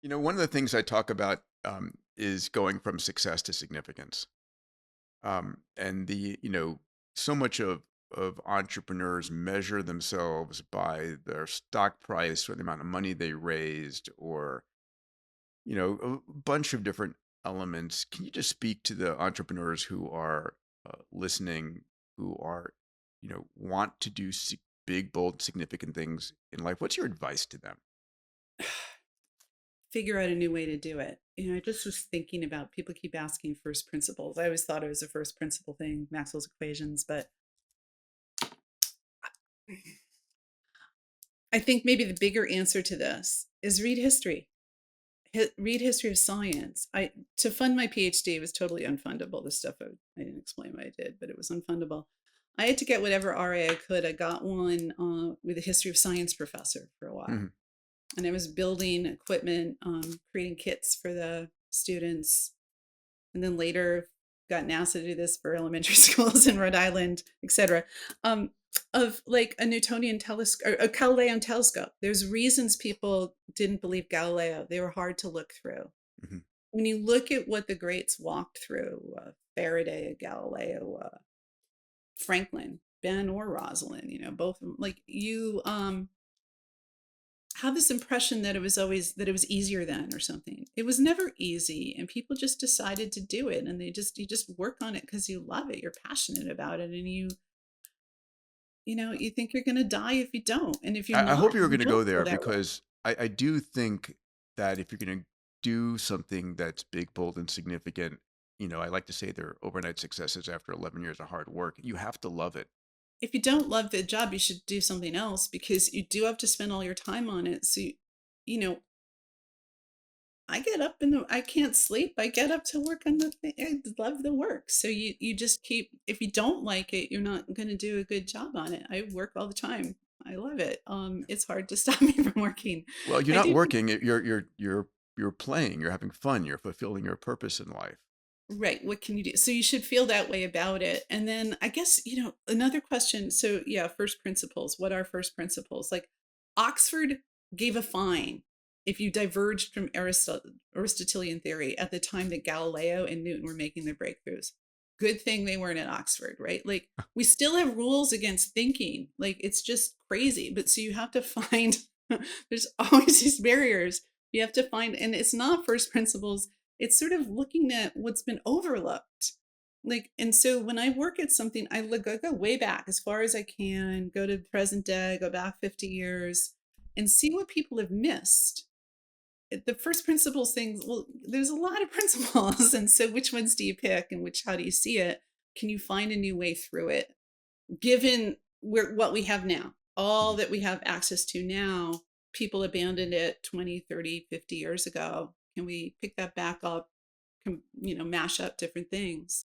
One of the things I talk about is going from success to significance. And so much of entrepreneurs measure themselves by their stock price or the amount of money they raised, or a bunch of different elements. Can you just speak to the entrepreneurs who are listening, who are, want to do big, bold, significant things in life? What's your advice to them? Figure out a new way to do it. I just was thinking about people keep asking first principles. I always thought it was a first principle thing, Maxwell's equations, but I think maybe the bigger answer to this is read history. Read history of science. I To fund my PhD, it was totally unfundable. The stuff I didn't explain what I did, but it was unfundable. I had to get whatever RA I could. I got one with a history of science professor for a while, Mhm. and I was building equipment, creating kits for the students, and then later got NASA to do this for elementary schools in Rhode Island, etc. Um, of like a Newtonian telescope, a Galilean telescope. There's reasons people didn't believe Galileo. They were hard to look through. Mhm. When you look at what the greats walked through, Faraday, Galileo, Franklin, Ben or Rosalind, both of them, like you have this impression that it was easier then or something. It was never easy, and people just decided to do it, and you just work on it because you love it, you're passionate about it, and you think you're going to die if you don't, and if you're I not, hope you were you going to don't go feel there that way. because I do think that if you're going to do something that's big, bold, and significant, I like to say they're overnight successes after 11 years of hard work. You have to love it. If you don't love the job, you should do something else because you do have to spend all your time on it. So you know I can't sleep. I get up to work on the thing. I love the work. So you just keep, if you don't like it, you're not going to do a good job on it. I work all the time. I love it. It's hard to stop me from working. Well, you're I not do working. You're playing. You're having fun. You're fulfilling your purpose in life. Right. What can you do? So you should feel that way about it. And then I guess, another question. So yeah, first principles. What are first principles? Like Oxford gave a fine if you diverged from Aristotelian theory at the time that Galileo and Newton were making their breakthroughs. Good thing they weren't at Oxford, right? Like we still have rules against thinking. Like it's just crazy. But so you have to find, there's always these barriers you have to find, and it's not first principles, it's sort of looking at what's been overlooked. Like, and so when I work at something, I go way back as far as I can, go to present day, go back 50 years, and see what people have missed. The first principles things, well, there's a lot of principles. And so which ones do you pick and how do you see it? Can you find a new way through it? Given what we have now, all Mhm. that we have access to now, people abandoned it 20, 30, 50 years ago. Can we pick that back up, mash up different things?